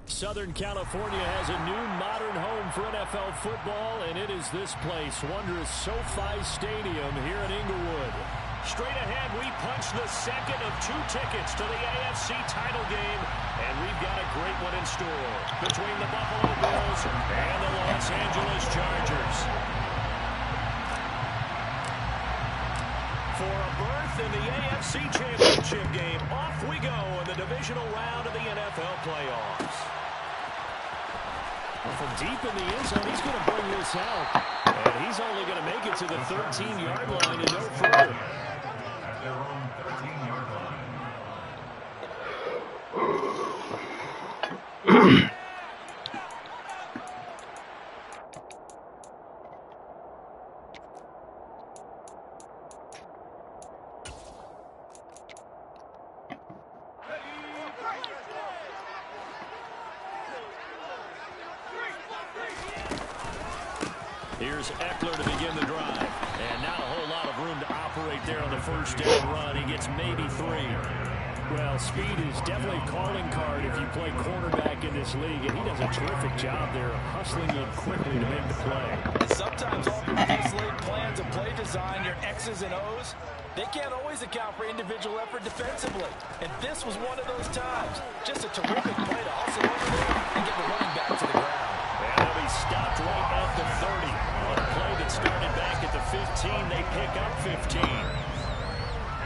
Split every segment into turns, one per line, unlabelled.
Southern California has a new modern home for NFL football, and it is this place, wondrous SoFi Stadium here in Inglewood. Straight ahead, we punch the second of 2 tickets to the AFC title game, and we've got a great one in store between the Buffalo Bills and the Los Angeles Chargers. For a berth in the AFC Championship game, off we go in the divisional round of the NFL playoffs. From deep in the end zone, he's going to bring this out. And he's only going to make it to the 13-yard line and no further.
Their own 13-yard line.
Here's Eckler to begin the drive. And not a whole lot of room to operate there on the first down run. He gets maybe 3. Well, speed is definitely a calling card if you play quarterback in this league. And he does a terrific job there hustling in quickly to make the play.
And sometimes all these laid plans of play design, your X's and O's, they can't always account for individual effort defensively. And this was one of those times. Just a terrific play to hustle over there and get the running back to the ground.
And they'll be stopped right at the 30. On a play that started back at the 15, they pick up 15.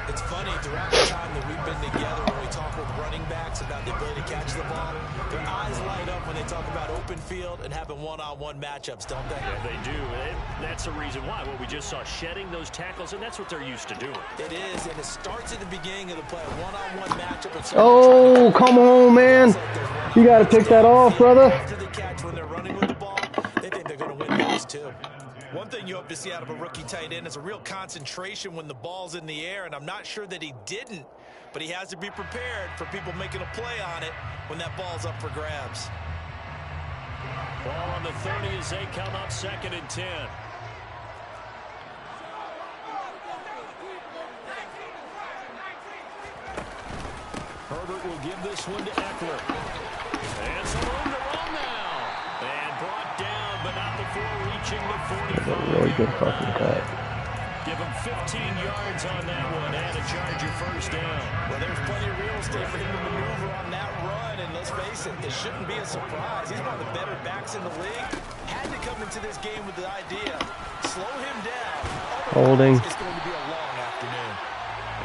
It's funny, throughout the time that we've been together, when we talk with running backs about the ability to catch the ball, their eyes light up when they talk about open field and having one-on-one matchups, don't they?
Yeah, they do. And that's the reason why. What we just saw, shedding those tackles, and that's what they're used to doing.
It is, and it starts at the beginning of the play, one-on-one matchup.
Oh, come on, man. You got to pick that off, brother.
After the catch, when they're running with the ball, they think they're going to win those too. One thing you hope to see out of a rookie tight end is a real concentration when the ball's in the air, and I'm not sure that he didn't, but he has to be prepared for people making a play on it when that ball's up for grabs.
Ball on the 30 as they come up 2nd and 10. Herbert will give this one to Eckler. And some room to run now. And brought down, but not before reaching the 45.
Really good fucking cut.
Give him 15 yards on that one and a Charger first down.
Well, there's plenty of real estate for him to maneuver on that run, and let's face it, it shouldn't be a surprise. He's one of the better backs in the league. Had to come into this game with the idea, slow him down.
Holding.
It's going to be a long afternoon.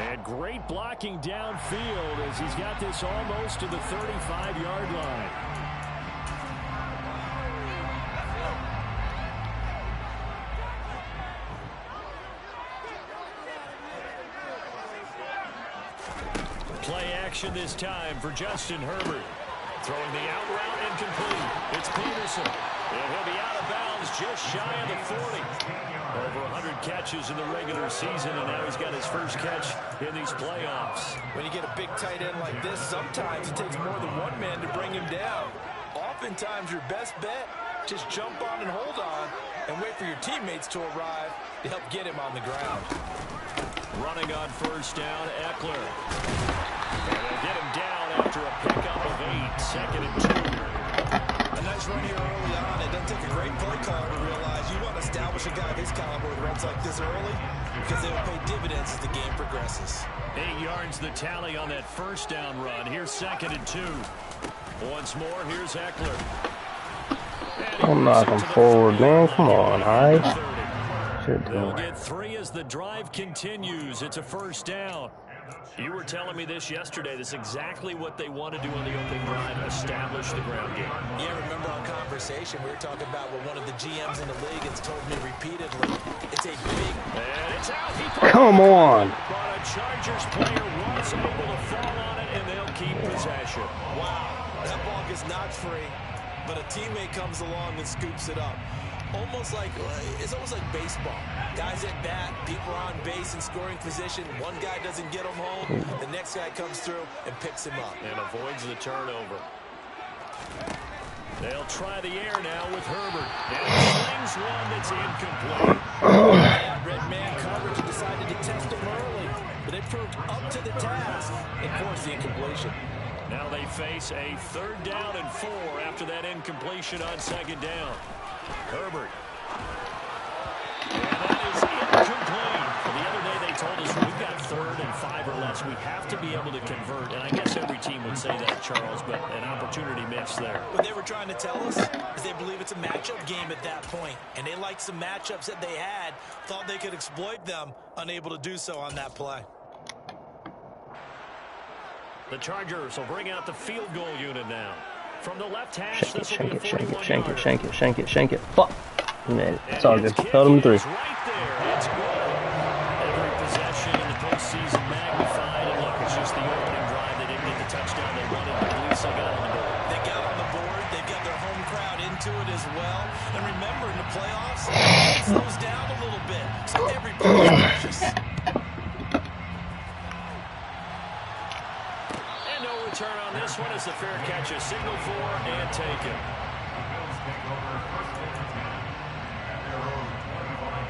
And great blocking downfield as he's got this almost to the 35-yard line. Play action this time for Justin Herbert. Throwing the out route incomplete. It's Peterson. And he'll be out of bounds just shy of the 40. Over 100 catches in the regular season, and now he's got his first catch in these playoffs.
When you get a big tight end like this, sometimes it takes more than one man to bring him down. Oftentimes, your best bet, just jump on and hold on and wait for your teammates to arrive to help get him on the ground.
Running on first down, Eckler. And they'll get him down after a pickup of 8, 2nd and 2.
A nice run here early on. It doesn't take a great play caller to realize you want to establish a guy of his caliber with runs like this early because they will pay dividends as the game progresses.
8 yards the tally on that first down run. Here's 2nd and 2. Once more, here's Eckler.
I'm knocking forward, man. Come on, all right?
They'll get 3 as the drive continues. It's a first down. You were telling me this yesterday. This is exactly what they want to do on the opening drive, establish the ground game.
Yeah, remember our conversation? We were talking about what one of the GMs in the league has told me repeatedly. It's a big...
And it's out.
Come on.
But a Chargers player was able to fall on it, and they'll keep possession.
Wow, that ball gets knocked free, but a teammate comes along and scoops it up. It's almost like baseball. Guys at bat, people are on base in scoring position. One guy doesn't get him home. The next guy comes through and picks him up.
And avoids the turnover. They'll try the air now with Herbert. And slings one that's incomplete.
Red man coverage decided to test him early, but they proved up to the task and forced the incompletion.
Now they face a 3rd down and 4 after that incompletion on 2nd down. Herbert. And that is incomplete. The other day they told us we've got 3rd and 5 or less. We have to be able to convert. And I guess every team would say that, Charles, but an opportunity missed there.
What they were trying to tell us is they believe it's a matchup game at that point. And they liked some matchups that they had, thought they could exploit them, unable to do so on that play.
The Chargers will bring out the field goal unit now. From the left hash, this will be a 41-yarder.
Shank it. Fuck. Man, it's all good. Held him 3.
Right there. It's good. Every possession in the postseason magnified. And look, it's just the opening drive. They didn't get the touchdown they wanted, but at least they got on the board.
They got on the board. They've got their home crowd into it as well. And remember, in the playoffs, it slows down a little bit. So every play is precious.
Turn on this one is a fair catch, a signal for and taken.
Bills take over 1st and 10 at their own 25-yard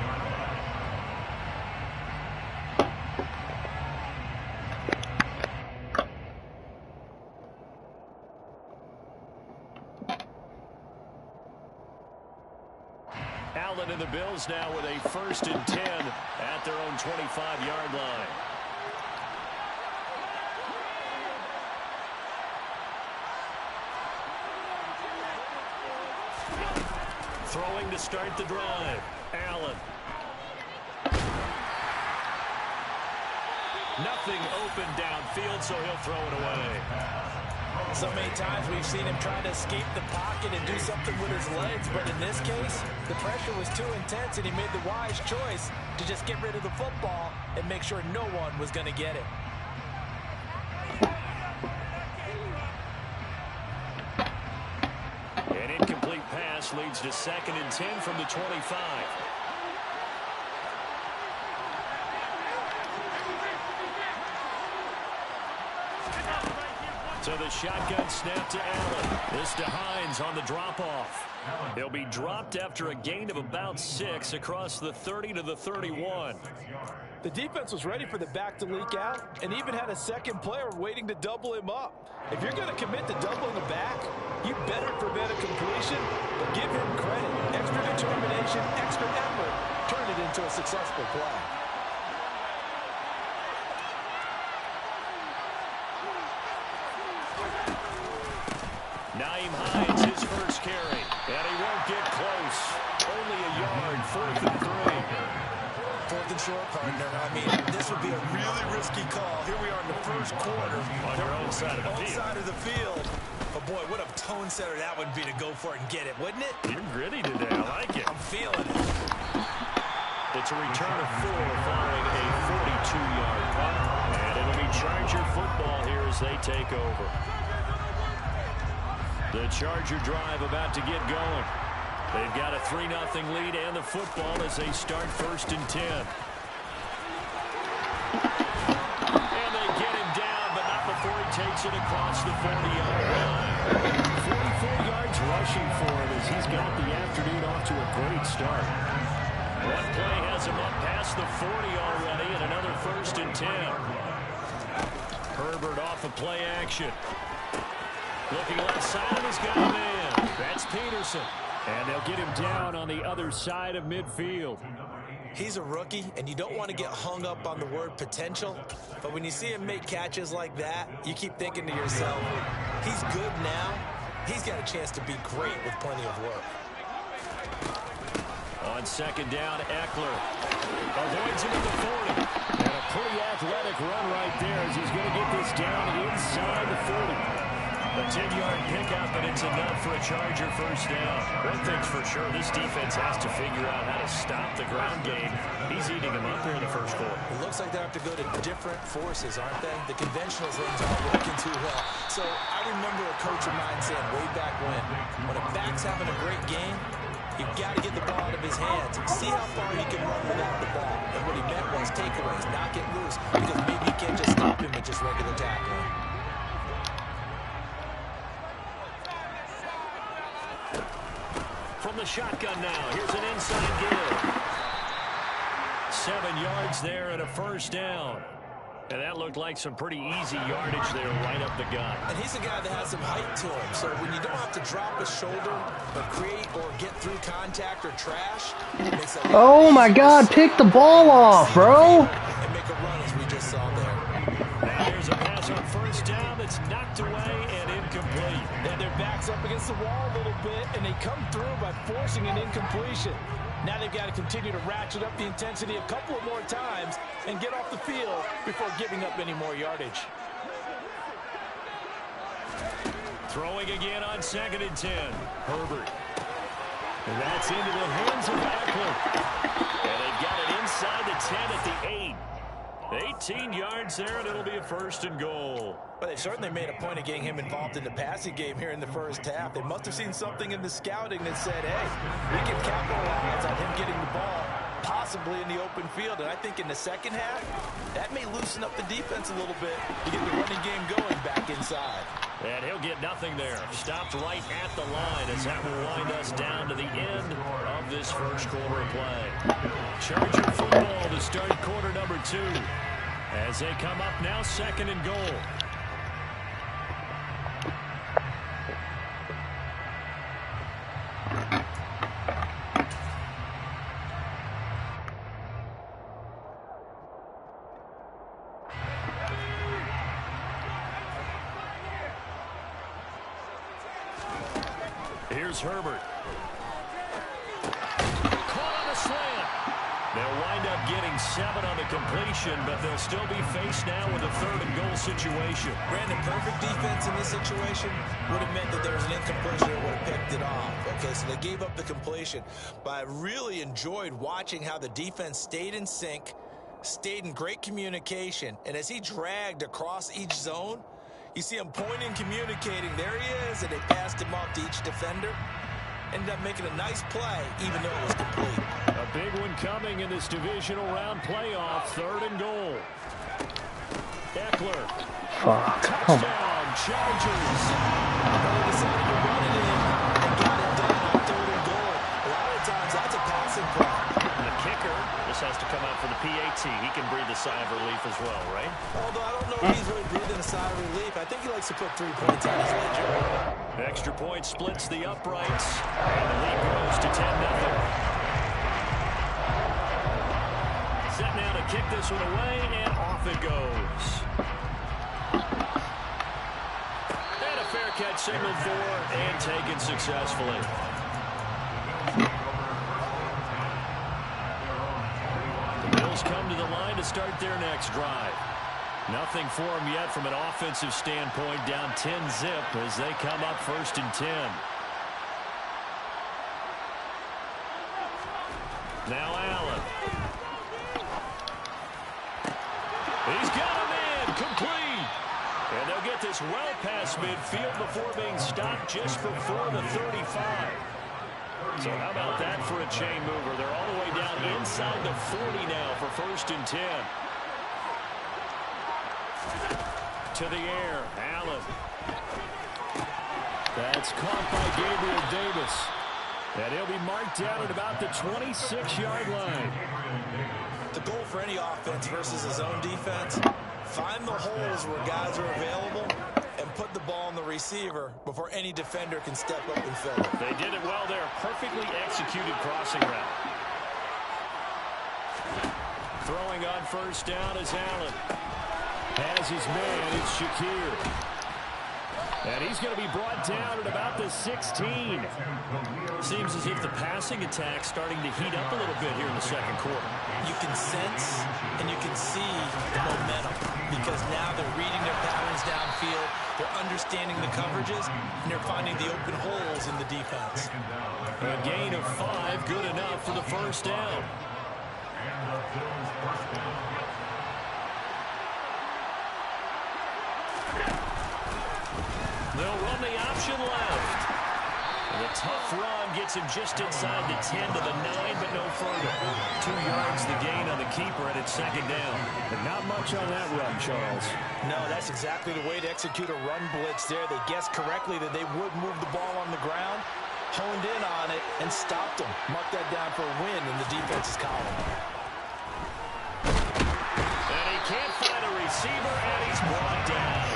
line.
Allen and the Bills now with a 1st and 10 at their own 25-yard line. Throwing to start the drive. Allen. Nothing open downfield, so he'll throw it away.
So many times we've seen him trying to escape the pocket and do something with his legs, but in this case, the pressure was too intense and he made the wise choice to just get rid of the football and make sure no one was going to get it.
An incomplete pass leads to 2nd and 10 from the 25. So the shotgun snap to Allen. This to Hines on the drop-off. He'll be dropped after a gain of about 6 across the 30 to the 31.
The defense was ready for the back to leak out and even had a second player waiting to double him up. If you're going to commit to doubling the back, you better prevent a completion, but give him credit. Extra determination, extra effort, turn it into a successful play.
Nyheim Hines, his first carry, and he won't get close. Only a yard, 4th and 3.
4th and short, partner. I mean, this would be a really risky call. Here we are in the 1st quarter.
On your own side of the field.
Side of the field. But boy, what a tone setter that would be to go for it and get it, wouldn't it?
You're gritty today. I like it.
I'm feeling it.
It's a return of 4 following a 42-yard punt. And it'll be Charger football here as they take over. The Charger drive about to get going. They've got a 3-0 lead and the football as they start 1st and 10. And they get him down, but not before he takes it across the 40-yard line. 44 yards rushing for him as he's got the afternoon off to a great start. One play has him up past the 40 already and another 1st and 10. Herbert off of play action. Looking left side, he's got a man. That's Peterson. And they'll get him down on the other side of midfield.
He's a rookie, and you don't want to get hung up on the word potential. But when you see him make catches like that, you keep thinking to yourself, he's good now. He's got a chance to be great with plenty of work.
On 2nd down, Eckler avoids him at the 40. And a pretty athletic run right there as he's going to get this down inside the 40. A 10-yard pickup, and it's enough for a Charger 1st down. One thing's for sure, this defense has to figure out how to stop the ground game. He's eating them up here in the 1st quarter.
It looks like they have to go to different forces, aren't they? The conventional things aren't working too well. So I remember a coach of mine saying way back when a back's having a great game, you've got to get the ball out of his hands. See how far he can run without the ball. And what he meant was takeaways, knock it loose, because maybe you can't just stop him with just regular tackling.
From the shotgun now, here's an inside give. 7 yards there and a 1st down. And that looked like some pretty easy yardage there right up the gut.
And he's a guy that has some height to him. So when you don't have to drop his shoulder or create or get through contact or trash, it makes it
Oh my God, pick the ball off, bro.
And make a run as we just saw there.
Now here's a pass on first down that's knocked away and incomplete.
And their back's up against the wall a little bit, and they come through by forcing an incompletion. Now they've got to continue to ratchet up the intensity a couple of more times and get off the field before giving up any more yardage.
Throwing again on 2nd and 10. Herbert. And that's into the hands of Eckler. And they've got it inside the 10 at the 8. 18 yards there, and it'll be a 1st and goal.
But they've certainly made a point of getting him involved in the passing game here in the first half. They must have seen something in the scouting that said, hey, we can capitalize on him getting the ball, possibly in the open field. And I think in the second half, that may loosen up the defense a little bit to get the running game going back inside.
And he'll get nothing there. Stopped right at the line as that will wind us down to the end of this first quarter of play. Charger football to start quarter number 2. As they come up now, 2nd and goal. Here's Herbert. Caught on a slant. They'll wind up getting 7 on the completion, but they'll still be faced now with a 3rd and goal situation.
Brandon, perfect defense in this situation would have meant that there was an incompletion that would have picked it off. Okay, so they gave up the completion. But I really enjoyed watching how the defense stayed in sync, stayed in great communication, and as he dragged across each zone, you see him pointing, communicating. There he is, and they passed him off to each defender. Ended up making a nice play, even though it was complete.
A big one coming in this divisional round playoff. 3rd and goal. Eckler. Touchdown, Chargers.
They decided to run it in and got it done on 3rd and goal. A lot of times, that's a passing play.
The kicker just has to come out for the PAT. He can breathe a sigh of relief as well, right?
Although I don't know if he's really breathing a sigh of relief. I think he likes to put 3 points on his ledger.
Extra point splits the uprights, and the lead grows to 10-0. Set now to kick this one away, and off it goes. And a fair catch signaled for and taken successfully. The Bills come to the line to start their next drive. Nothing for them yet from an offensive standpoint, down 10-zip as they come up 1st and 10. Now Allen. He's got him in, complete. And they'll get this well past midfield before being stopped just before the 35. So how about that for a chain mover? They're all the way down inside the 40 now for 1st and 10. To the air, Allen. That's caught by Gabriel Davis. And he'll be marked down at about the 26-yard line.
The goal for any offense versus his own defense, find the holes where guys are available and put the ball on the receiver before any defender can step up and fill it.
They did it well there. Perfectly executed crossing route. Throwing on 1st down is Allen. Has his man, it's Shakir. And he's going to be brought down at about the 16. Seems as if the passing attack's starting to heat up a little bit here in the 2nd quarter.
You can sense and you can see the momentum because now they're reading their patterns downfield, they're understanding the coverages, and they're finding the open holes in the defense.
A gain of 5, good enough for the 1st down. They'll run the option left. And a tough run gets him just inside the 10 to the 9, but no further. 2 yards the gain on the keeper, and it's 2nd down.
But not much on that run, Charles.
No, that's exactly the way to execute a run blitz there. They guessed correctly that they would move the ball on the ground, honed in on it, and stopped them. Mark that down for a win in the defense's column.
And he can't find a receiver.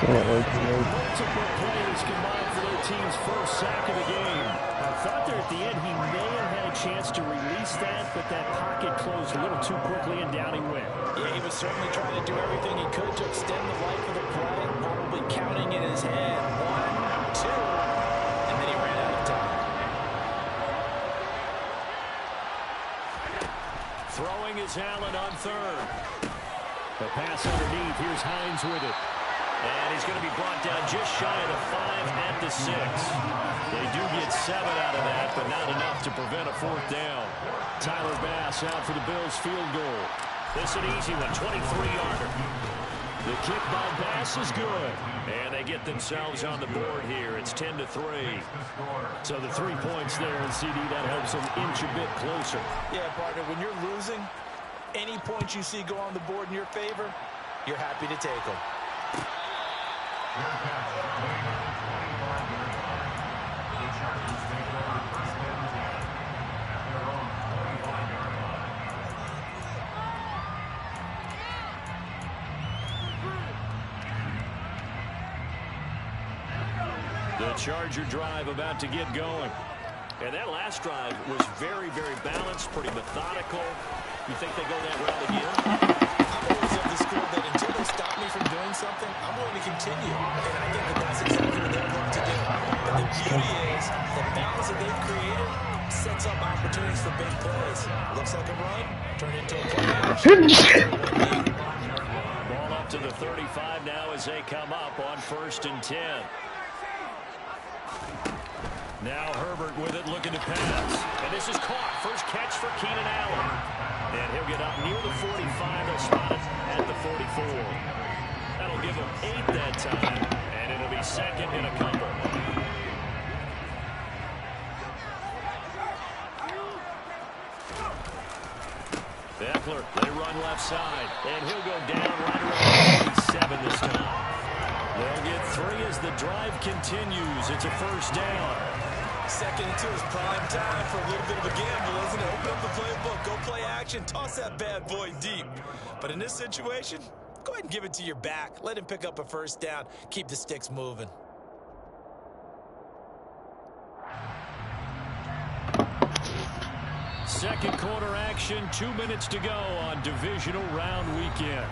seen it way too late.
Multiple players combined for their team's first sack of the game. I thought there at the end he may have had a chance to release that, but that pocket closed a little too quickly and down he went.
Yeah, he was certainly trying to do everything he could to extend the life of the play, probably counting in his head 1, 2, and then he ran out of time.
Throwing is Allen on third. The pass underneath. Here's Hines with it. And he's going to be brought down just shy of the 5 at the 6. They do get 7 out of that, but not enough to prevent a 4th down. Tyler Bass out for the Bills field goal. This an easy one, 23-yarder. The kick by Bass is good. And they get themselves on the board here. It's 10-3. So the 3 points there, and CD, that helps them inch a bit closer.
Yeah, partner, when you're losing, any points you see go on the board in your favor, you're happy to take them.
The Charger drive about to get going. And that last drive was very, very balanced, pretty methodical. You think they go that route again?
I'm always of the school that until they stop me from doing something, I'm going to continue. And I think that that's exactly what they're going to do. But the beauty is the balance that they've created sets up opportunities for big plays. Looks like a run, turned into a play.
Ball up to the 35 now as they come up on 1st and 10. Now Herbert with it, looking to pass. And this is caught. First catch for Keenan Allen. And he'll get up near the 45. They'll spot it at the 44. That'll give him 8 that time. And it'll be 2nd and a couple. Eckler, they run left side. And he'll go down right around 47 this time. They'll get 3 as the drive continues. It's a 1st down.
2nd and 2 is prime time for a little bit of a gamble, isn't it? Open up the playbook, go play action, toss that bad boy deep. But in this situation, go ahead and give it to your back. Let him pick up a 1st down. Keep the sticks moving.
Second quarter action, 2 minutes to go on divisional round weekend.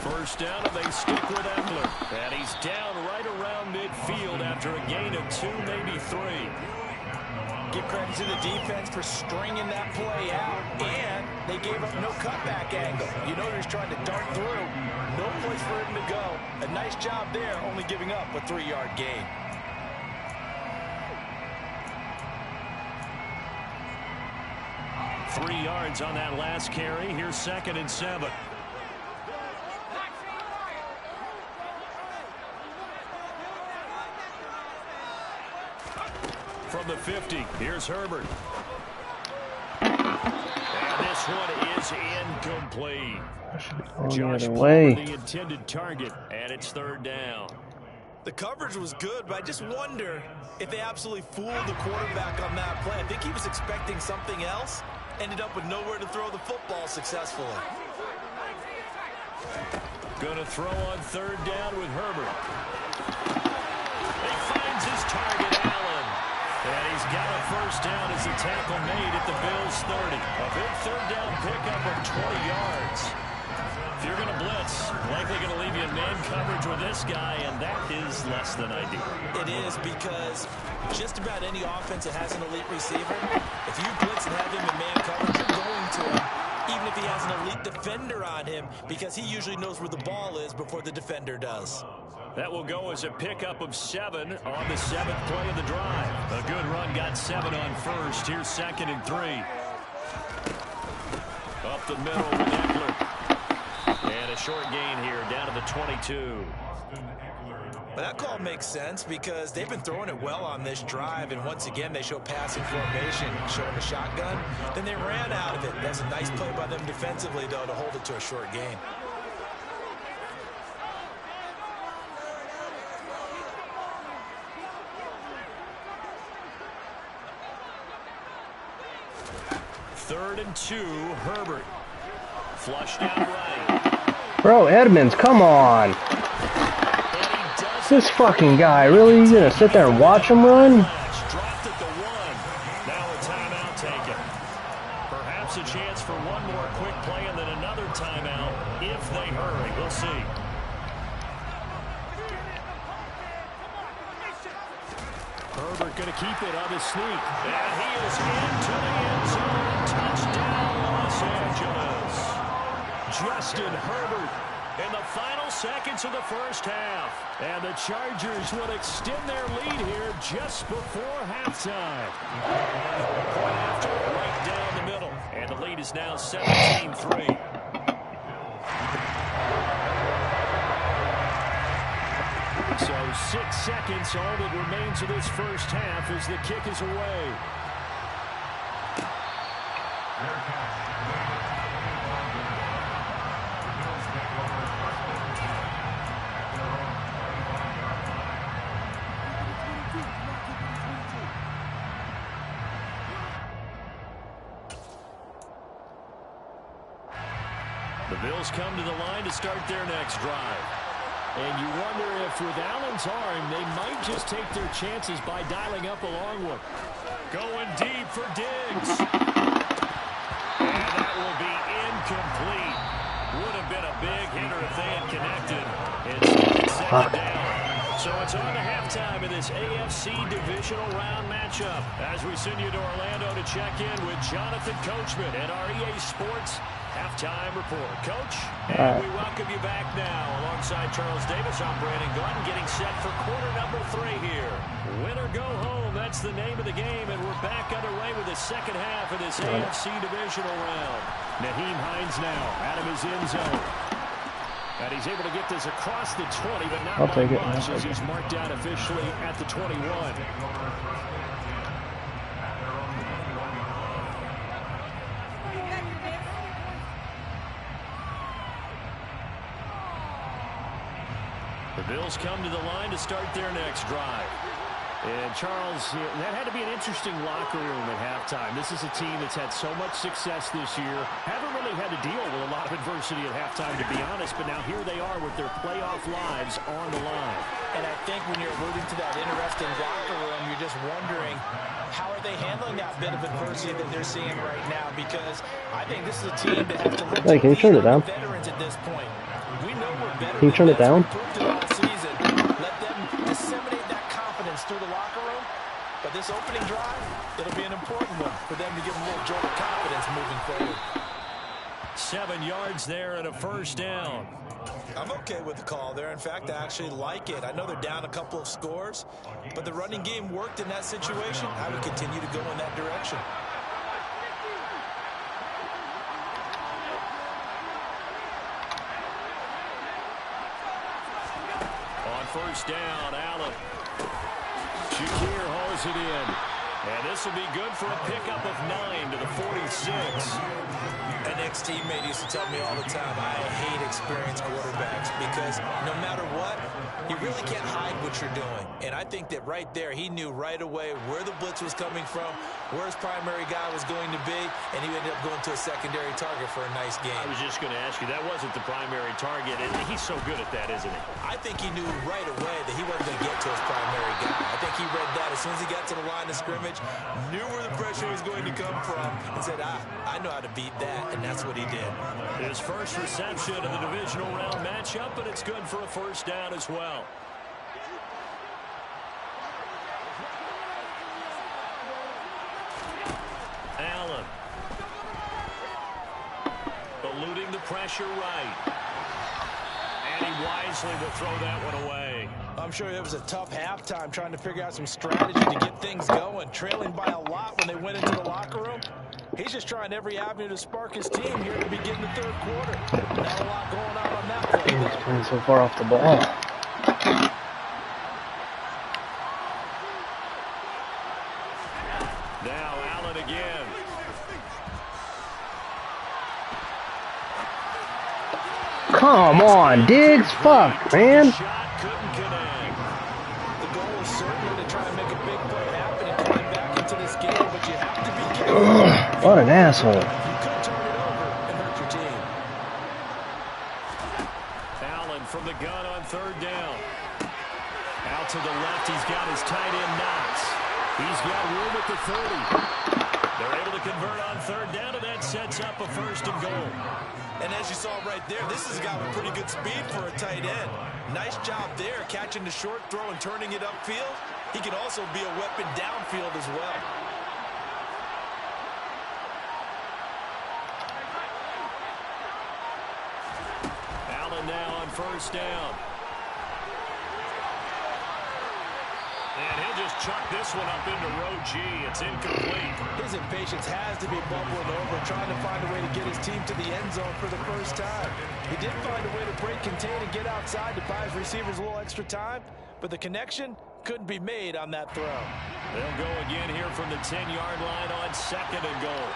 First down, and they stick with Eckler. And he's down right around midfield after a gain of 2, maybe 3.
Give credit to the defense for stringing that play out, and they gave up no cutback angle. You know he's trying to dart through. No place for him to go. A nice job there, only giving up a 3-yard gain.
Three yards on that last carry. Here's 2nd and 7. From the 50, here's Herbert. And this one is incomplete. Josh Palmer, the intended target, and it's 3rd down.
The coverage was good, but I just wonder if they absolutely fooled the quarterback on that play. I think he was expecting something else. Ended up with nowhere to throw the football successfully.
Gonna throw on 3rd down with Herbert. He finds his target, Allen. And he's got a 1st down as the tackle made at the Bills' 30. A big 3rd down pickup of 20 yards. If you're going to blitz, likely going to leave you in man coverage with this guy, and that is less than ideal.
It is, because just about any offense that has an elite receiver, if you blitz and have him in man coverage, you're going to him, even if he has an elite defender on him, because he usually knows where the ball is before the defender does.
That will go as a pickup of 7 on the 7th play of the drive. A good run got 7 on 1st. Here's 2nd and 3. Up the middle with Eckler. And a short gain here down to the 22.
Well, that call makes sense because they've been throwing it well on this drive, and once again, they show passing formation, showing the shotgun. Then they ran out of it. That's a nice play by them defensively, though, to hold it to a short gain.
Third and 2, Herbert. Flushed out right.
Bro, Edmonds, come on. This fucking guy, really? You gonna sit there and watch him run?
Dropped at the 1. Now a timeout taken. Perhaps a chance for one more quick play and then another timeout if they hurry. We'll see. Herbert going to keep it on his sneak. And he is into the end zone. Touchdown, Los Angeles. Justin Herbert in the final seconds of the first half. And the Chargers will extend their lead here just before halftime. Point after, right down the middle. And the lead is now 17-3. So 6 seconds, all that remains of this first half as the kick is away. The Bills come to the line to start their next drive. And you wonder if with Allen's arm, they might just take their chances by dialing up a long one. Going deep for Diggs. And that will be incomplete. Would have been a big hitter if they had connected. It's set down. So it's on to halftime in this AFC divisional round matchup. As we send you to Orlando to check in with Jonathan Coachman at our EA Sports Halftime Report. Coach, and we welcome you back now. Alongside Charles Davis, I'm Brandon Gordon, getting set for quarter number 3 here. Win or go home, that's the name of the game, and we're back underway with the second half of this AFC divisional round. Nyheim Hines now out of his end zone. And he's able to get this across the 20, but not by much as he's marked out officially at the 21. The Bills come to the line to start their next drive. And Charles, that had to be an interesting locker room at halftime. This is a team that's had so much success this year. Haven't really had to deal with a lot of adversity at halftime, to be honest. But now here they are with their playoff lives on the line.
And I think when you're alluding to that interesting locker room, you're just wondering, how are they handling that bit of adversity that they're seeing right now? Because I think this is a team that has to look
Hey, can you turn it down?
veterans at this point. We know we're better.
Can you turn it down?
Season. Let them disseminate that confidence through the locker room. But this opening drive, it'll be an important one for them to give them a little jolt of confidence moving forward.
7 yards there and a first down.
I'm okay with the call there. In fact, I actually like it. I know they're down a couple of scores, but the running game worked in that situation. I would continue to go in that direction.
On first down, Allen. Shakir hauls it in. And this will be good for a pickup of 9 to the 46.
An ex-teammate used to tell me all the time, I hate experienced quarterbacks because no matter what, you really can't hide what you're doing. And I think that right there, he knew right away where the blitz was coming from, where his primary guy was going to be, and he ended up going to a secondary target for a nice game.
I was just going to ask you, that wasn't the primary target, and he's so good at that, isn't he?
I think he knew right away that he wasn't going to get to his primary guy. I think he read that as soon as he got to the line of scrimmage, knew where the pressure was going to come from, and said, I know how to beat that, and that's what he did.
His first reception of the divisional round matchup, but it's good for a first down as well. Allen. Eluding the pressure right. And he wisely will throw that one away.
I'm sure it was a tough halftime trying to figure out some strategy to get things going. Trailing by a lot when they went into the locker room. He's just trying every avenue to spark his team here to begin the third quarter. Not a lot going on that play.
He's playing so far off the ball.
Now Allen again.
Come on, Diggs. Fuck, man.
Shot couldn't connect.
The goal is certainly to try and make a big play happen and climb back into this game, but you have to be careful.
What an asshole.
You could turn it over and hurt your team.
Allen from the gun on third down. Out to the left, he's got his tight end Knox. He's got room at the 30. They're able to convert on third down, and that sets up a first and goal.
And as you saw right there, this has got pretty good speed for a tight end. Nice job there, catching the short throw and turning it upfield. He can also be a weapon downfield as well.
Allen now on first down. And he'll just chuck this one up into row G. It's incomplete.
His impatience has to be bubbling over, trying to find a way to get his team to the end zone for the first time. He did find a way to break, contain, and get outside to buy his receivers a little extra time, but the connection couldn't be made on that throw.
They'll go again here from the 10-yard line on second and goal.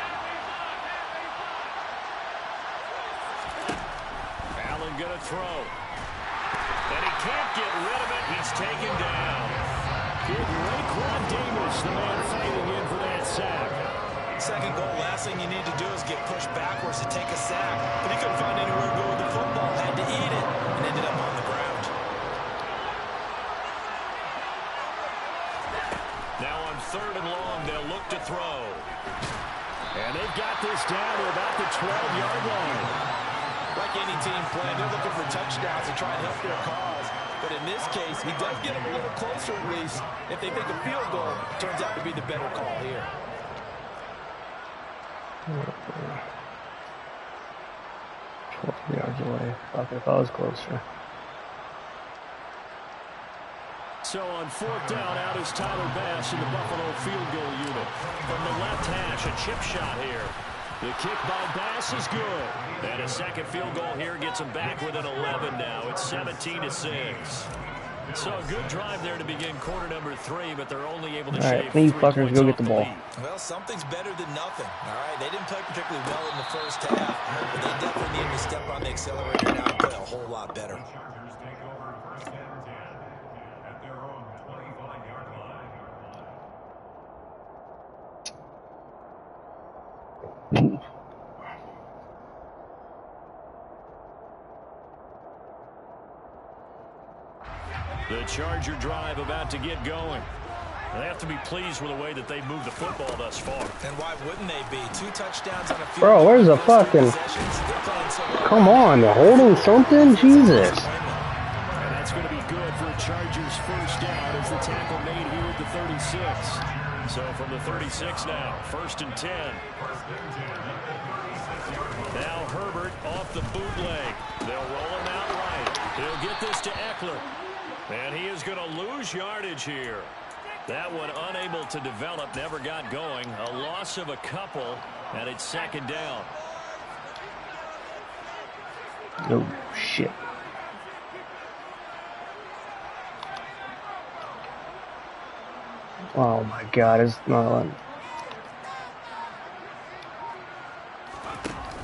Allen gonna throw. And he can't get rid of it. He's taken down. Good Raekwon Davis, the man fighting in for that sack.
Second goal, last thing you need to do is get pushed backwards to take a sack. But he couldn't find anywhere to go with the football. Had to eat it and ended up on the ground.
Now on third and long, they'll look to throw. And they've got this down to about the 12-yard line.
Like any team playing, they're looking for touchdowns to try and help their cause. But in this case, he does get them a little closer at least. If they make a field goal, it turns out to be the better call here.
12 yards away. Fuck, if I was closer.
So on fourth down, out is Tyler Bass in the Buffalo field goal unit. From the left hash, a chip shot here. The kick by Bass is good. And a second field goal here gets him back within 11 now. It's 17-6. So a good drive there to begin quarter number 3, but they're only able to shave 3
fuckers, go get the ball.
Well, something's better than nothing. All right, they didn't play particularly well in the first half, but they definitely need to step on the accelerator now and play a whole lot better.
Chargers take over first and 10 at their own 25-yard line.
The Charger drive about to get going. They have to be pleased with the way that they've moved the football thus far.
And why wouldn't they be? 2 touchdowns on a field.
Bro, where's the fucking... Come on, they're holding something? Jesus.
And that's going to be good for a Chargers first down as the tackle made here at the 36. So from the 36 now, first and 10. Now Herbert off the bootleg. They'll roll him out right. He'll get this to Eckler. And he is going to lose yardage here. That one unable to develop, never got going. A loss of a couple, and it's second down.
Oh, shit. Oh, my God. It's not...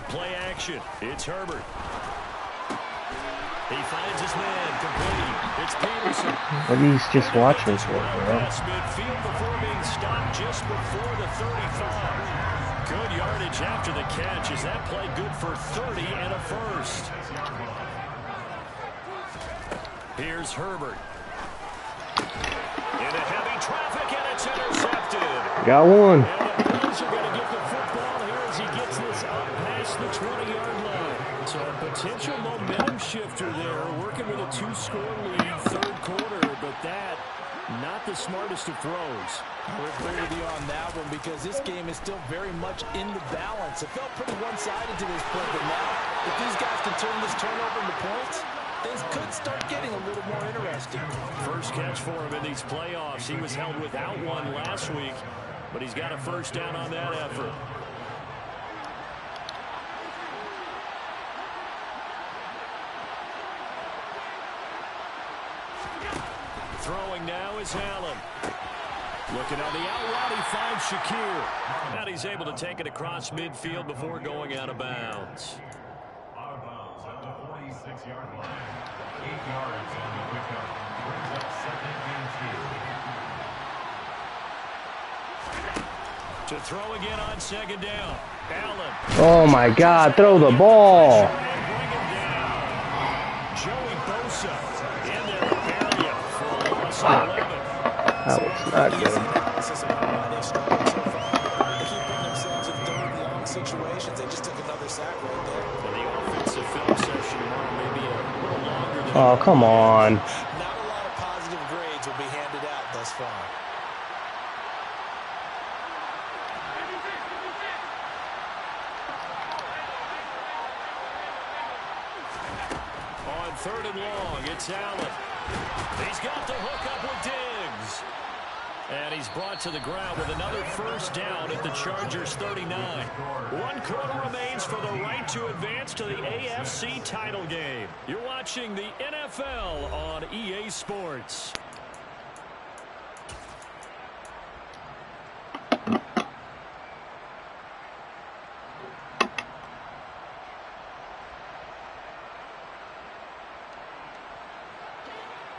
Play action. It's Herbert. He finds his man, complete. It's Peterson.
What are you just watching for, bro?
Past midfield before being stopped just before the 35. Good yardage after the catch. Is that play good for 30 and a first? Here's Herbert. Into heavy traffic, and it's intercepted.
Got one.
And the Bills are going to get the football here as he gets this up past the 20-yard line. So a potential momentum shifter there, working with a 2-score lead, third quarter, but that, not the smartest of throws.
We're clear with you on that one because this game is still very much in the balance. It felt pretty one-sided to this point, but now, if these guys can turn this turnover into points, things could start getting a little more interesting.
First catch for him in these playoffs. He was held without one last week, but he's got a first down on that effort. Throwing now is Allen. Looking on the out route, he finds Shakir. And he's able to take it across midfield before going out of bounds.
Out of bounds at the 46-yard line. 8 yards on the pickup. Brings up second and 10.
To throw again on second down. Allen.
Oh my God, throw the ball.
Bring him down. Joey Bosa in there barely for a loss of 11.
That was not good.
Analysis of why they've struggled so far. They keep putting themselves in third and long situations. They just took another sack right there.
And the offensive film session maybe a little longer than
Oh, come on.
Not a lot of positive grades will be handed out thus far.
On third and long, it's Allen. He's got the hook up with Diggs. And he's brought to the ground with another first down at the Chargers 39. 1 quarter remains for the right to advance to the AFC title game. You're watching the NFL on EA Sports.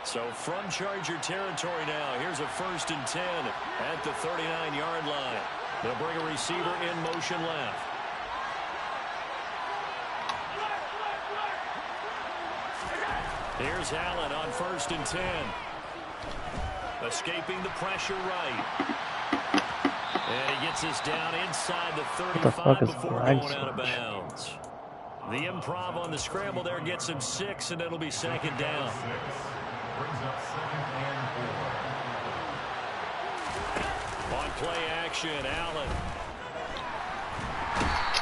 So from Charger territory now, here's a 1st and 10 at the 39-yard line. They'll bring a receiver in motion left. Here's Allen on 1st and 10. Escaping the pressure right. And he gets us down inside the 35 before going out of bounds. The improv on the scramble there gets him 6, and it'll be 2nd down.
Brings up second and 4.
On play action, Allen.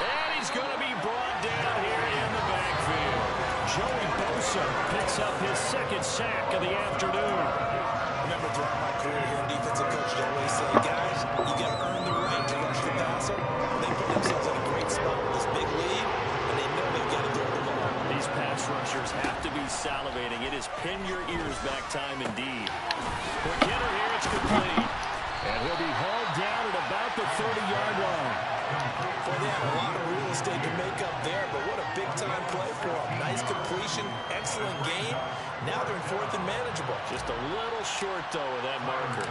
And he's going to be brought down here in the backfield. Joey Bosa picks up his 2nd sack of the afternoon.
Remember throughout my career here in defensive coach, I always say, guys, you got to earn the right to rush the passer. They put themselves in a great spot with this big lead, and they know they've got to throw the ball.
These pass rushers have to be salivating. It is pin your ears back time indeed. Quick hitter here, it's complete. And he'll be hauled down at about the 30-yard line.
Well, they had a lot of real estate to make up there, but what a big-time play for them. Nice completion, excellent game. Now they're in 4th and manageable.
Just a little short, though, of that marker.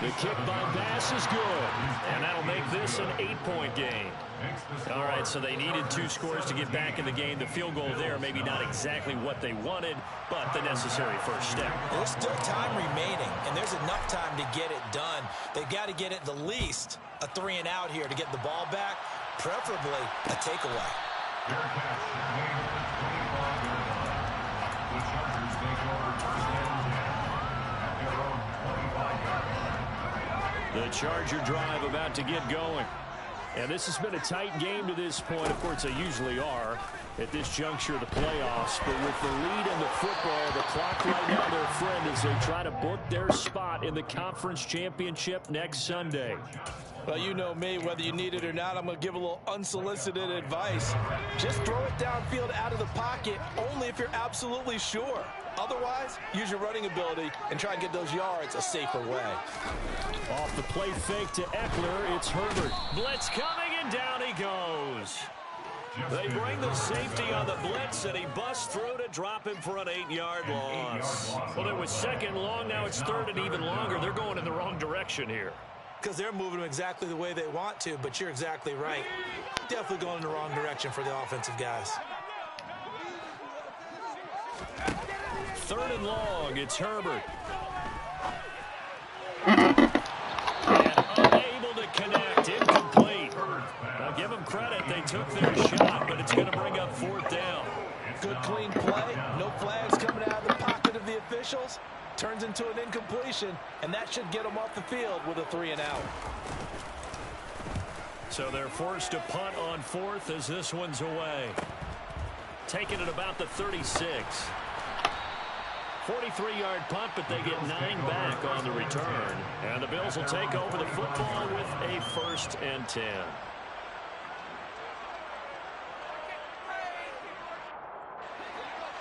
The kick by Bass is good, and that'll make this an 8-point game. All right, so they needed 2 scores to get back in the game. The field goal there, maybe not exactly what they wanted, but the necessary first step.
There's still time remaining, and there's enough time to get it done. They've got to get at the least a 3 and out here to get the ball back, preferably a takeaway.
Fair catch. Gain of the 25-yard line. The Chargers take over 1st and 10 at their own 25-yard line.
The Charger drive about to get going. And this has been a tight game to this point. Of course, they usually are at this juncture of the playoffs. But with the lead in the football, the clock right now their friend as they try to book their spot in the conference championship next Sunday.
Well, you know me, whether you need it or not, I'm going to give a little unsolicited advice. Just throw it downfield out of the pocket only if you're absolutely sure. Otherwise, use your running ability and try and get those yards a safer way.
Off the play fake to Eckler, it's Herbert. Blitz coming, and down he goes. They bring the safety on the blitz, and he busts through to drop him for an 8-yard loss. Well, it was 2nd long, now it's 3rd and even longer. They're going in the wrong direction here.
Because they're moving them exactly the way they want to, but you're exactly right. Definitely going in the wrong direction for the offensive guys.
3rd and long, it's Herbert. And unable to connect, incomplete. Now give them credit, they took their shot, but it's going to bring up 4th down.
Good clean play, no flags coming out of the pocket of the officials. Turns into an incompletion, and that should get them off the field with a 3 and out.
So they're forced to punt on 4th as this one's away. Taking it about the 36. 43-yard punt, but they get 9 back on the return. And the Bills will take over the football with a 1st and 10.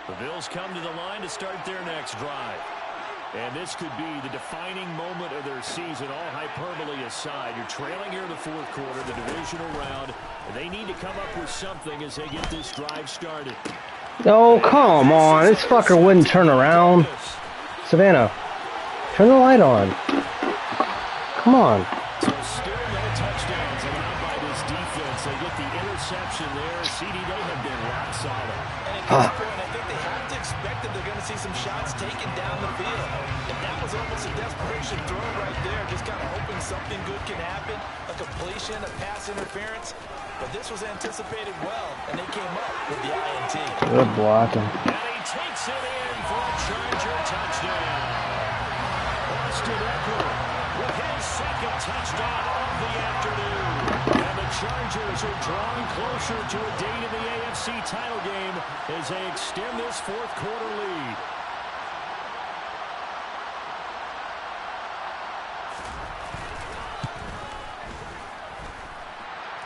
The Bills come to the line to start their next drive. And this could be the defining moment of their season, all hyperbole aside. You're trailing here in the fourth quarter, the divisional round. And they need to come up with something as they get this drive started.
Oh, come on. This fucker wouldn't turn around. Savannah, turn the light on. Come on.
So still no touchdowns allowed by this defense. They get the interception there. CD, they have been rock solid.
And at this point, I think they have to expect that they're going to see some shots taken down the field. And that was almost a desperation throw right there, just kind of hoping something good can happen, a completion, a pass interference. But this was anticipated well, and they came up with the INT.
Good blocking.
And he takes it in for a Charger touchdown. Austin Eckler with his second touchdown of the afternoon. And the Chargers are drawing closer to a date in the AFC title game as they extend this fourth quarter lead.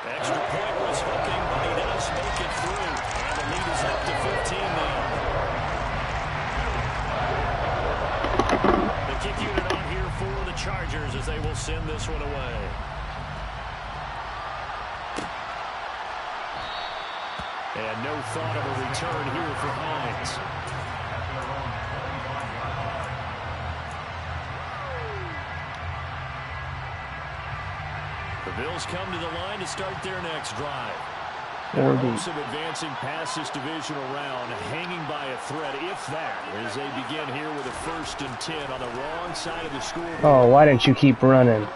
Extra point was hooking, but he does make it through. And the lead is up to 15 now. The kick unit on here for the Chargers as they will send this one away. And no thought of a return here for Hines. The Bills come to the line to start their next drive. Hopes of advancing past this divisional round, hanging by a thread, if that, as they begin here with a 1st and 10 on the wrong side of the scoreboard.
Oh, why didn't you keep running?
And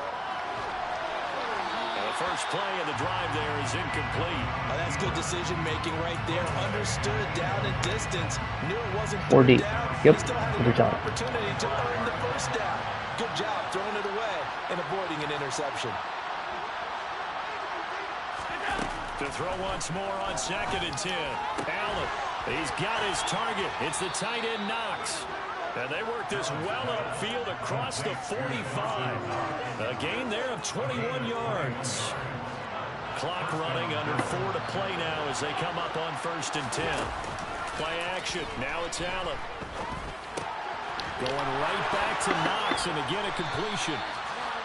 the first play of the drive there is incomplete.
Oh, that's good decision-making right there. Understood down and distance. Knew it wasn't
4 deep.
down.
Yep.
He still had
Every
an
time.
opportunity to earn the first down. Good job throwing it away and avoiding an interception.
To throw once more on 2nd and 10. Allen, he's got his target. It's the tight end Knox. And they work this well upfield across the 45. A gain there of 21 yards. Clock running under 4 to play now as they come up on 1st and 10. Play action. Now it's Allen. Going right back to Knox, and again a completion.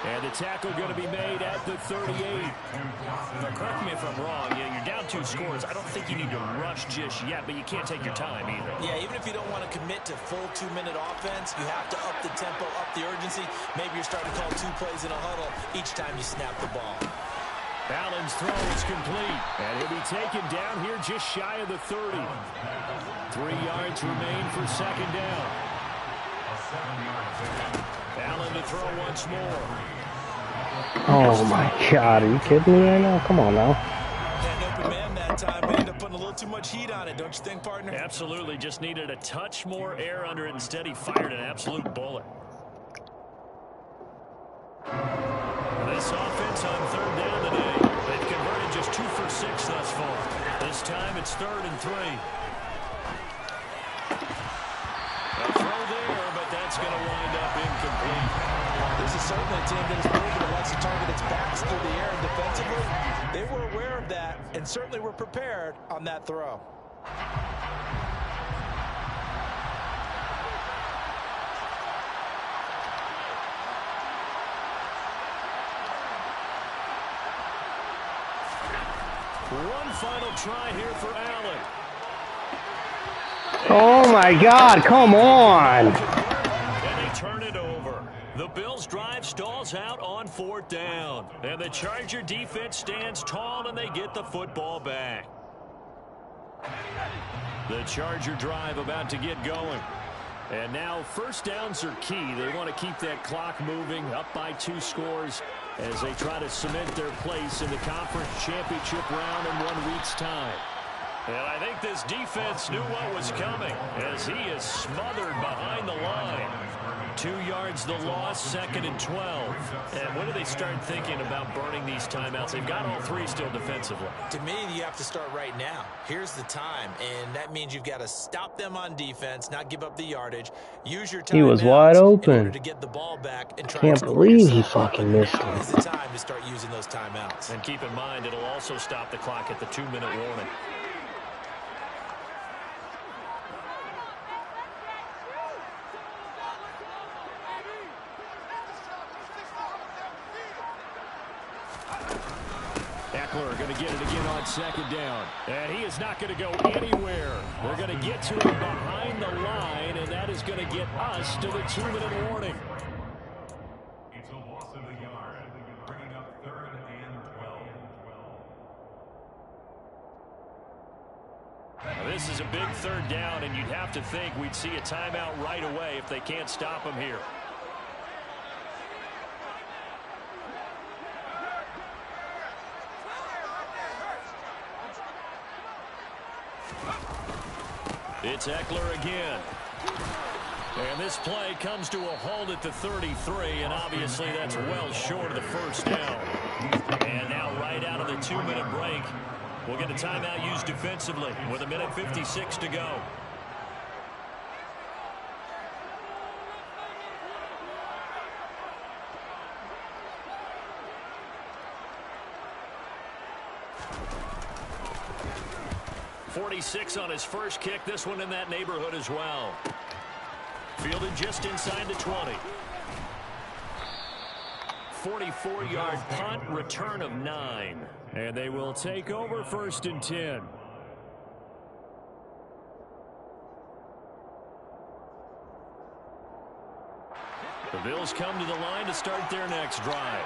And the tackle going to be made at the 38. Now, correct me if I'm wrong. Yeah, you're down 2 scores. I don't think you need to rush just yet, but you can't take your time either.
Yeah, even if you don't want to commit to full 2-minute offense, you have to up the tempo, up the urgency. Maybe you're starting to call 2 plays in a huddle each time you snap the ball.
Allen's throw is complete, and he'll be taken down here just shy of the 30. 3 yards remain for 2nd down. Allen to throw once more.
Oh my God, are you kidding me right now? Come on now.
That open man that time may end up putting a little too much heat on it, don't you think, partner?
Absolutely, just needed a touch more air under it. Instead, he fired an absolute bullet. This offense on 3rd down today. They've converted just 2 for 6 thus far. This time it's 3rd and 3. A throw there, but that's going to wind up incomplete.
This is certainly a team that is proven and likes to target its backs through the air, and defensively, they were aware of that and certainly were prepared on that throw.
One final try here for Allen.
Oh my God, come on.
And they turn it over. The Bills' drive stalls out on 4th down. And the Charger defense stands tall and they get the football back. The Charger drive about to get going. And now 1st downs are key. They want to keep that clock moving, up by 2 scores as they try to cement their place in the conference championship round in 1 week's time. And I think this defense knew what was coming as he is smothered behind the line. 2 yards the loss, 2nd and 12. And when do they start thinking about burning these timeouts? They've got all 3 still defensively.
To me, you have to start right now. Here's the time, and that means you've got to stop them on defense, not give up the yardage. Use your time.
He was wide open.
In order to get the ball back and try
Can't
to score
believe he
yourself.
fucking missed
Now
him.
is the time to start using those timeouts.
And keep in mind, it'll also stop the clock at the 2-minute warning. Eckler going to get it again on second down. And he is not going to go anywhere. They're going to get to him behind the line, and that is going to get us to the 2-minute warning.
It's a loss of a yard, bringing up 3rd and 12.
Now, this is a big 3rd down, and you'd have to think we'd see a timeout right away if they can't stop him here. It's Eckler again. And this play comes to a halt at the 33, and obviously that's well short of the first down. And now right out of the 2-minute break, we'll get a timeout used defensively with 1:56 to go. .46 on his first kick. This one in that neighborhood as well. Fielded just inside the 20. 44-yard punt, return of 9. And they will take over 1st and 10. The Bills come to the line to start their next drive.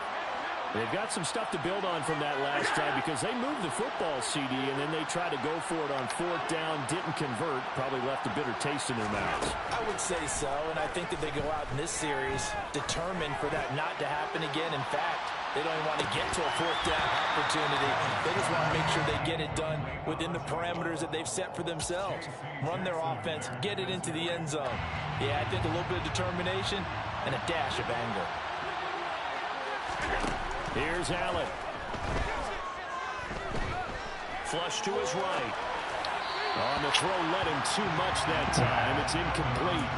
They've got some stuff to build on from that last drive because they moved the football, CD, and then they tried to go for it on 4th down, didn't convert, probably left a bitter taste in their mouths.
I would say so, and I think that they go out in this series determined for that not to happen again. In fact, they don't even want to get to a 4th down opportunity. They just want to make sure they get it done within the parameters that they've set for themselves. Run their offense, get it into the end zone. Yeah, I think a little bit of determination and a dash of anger.
Here's Allen. Flush to his right. On the throw, let him too much that time. It's incomplete.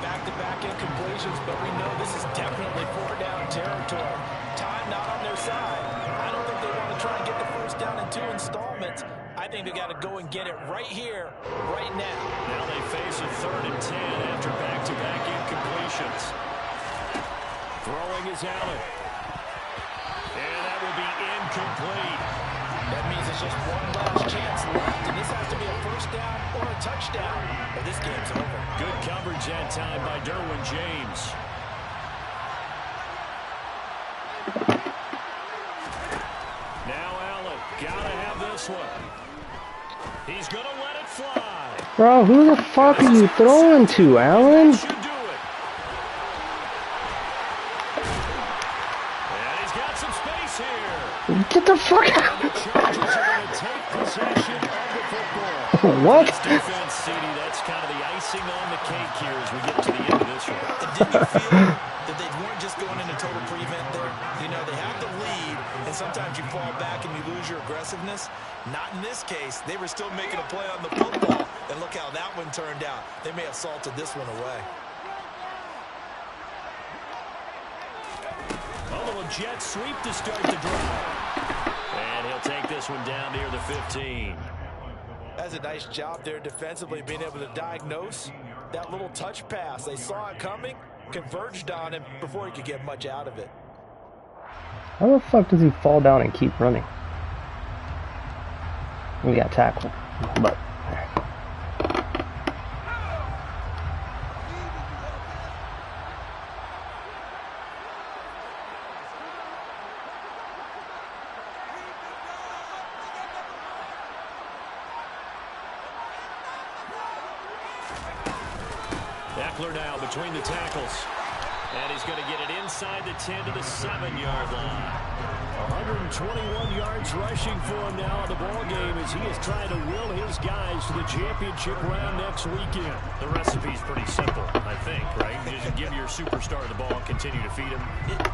Back-to-back incompletions, but we know this is definitely 4th down territory. Time not on their side. I don't think they want to try and get the 1st down in 2 installments. I think they got to go and get it right here, right now.
Now they face a 3rd and 10 after back-to-back incompletions. Throwing is Allen. And that will be incomplete.
That means it's just one last chance left, and this has to be a 1st down or a touchdown, or this game's over.
Good coverage that time by Derwin James. Now Allen, gotta have this one. He's gonna let it fly.
Bro, who the fuck are you throwing to, Allen? Get the fuck out! What?
Defense, CD, that's kind of the icing on the cake here as we get to the end of this one.
Did you feel that they weren't just going into total prevent there? You know, they have the lead, and sometimes you fall back and you lose your aggressiveness. Not in this case. They were still making a play on the football, and look how that one turned out. They may have salted this one away.
A little jet sweep to start the drive. And he'll take this one down near the 15.
That's a nice job there defensively, being able to diagnose that little touch pass. They saw it coming, converged on him before he could get much out of it.
How the fuck does he fall down and keep running? We got tackled, but...
Eckler now between the tackles. And he's going to get it inside the 10 to the 7-yard line. 121 yards rushing for him now in the ball game as he is trying to will his guys to the championship round next weekend. The recipe's pretty simple, I think, right? You just give your superstar the ball and continue to feed him.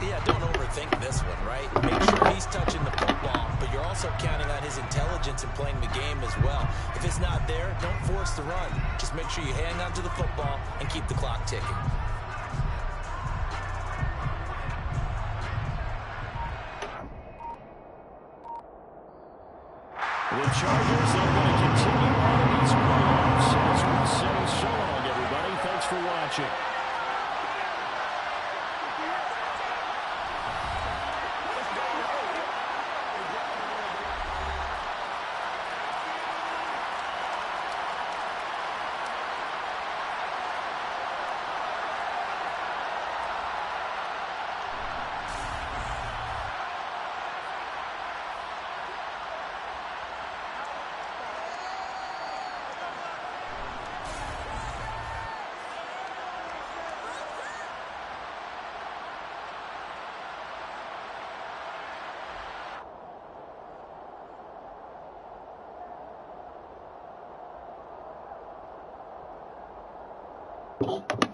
Yeah, don't overthink this one, right? Make sure he's touching the football, but you're also counting on his intelligence in playing the game as well. If it's not there, don't force the run. Just make sure you hang on to the football and keep the clock ticking.
The Chargers are going to continue on in these playoffs as we say so long, everybody. Thanks for watching.
Bye.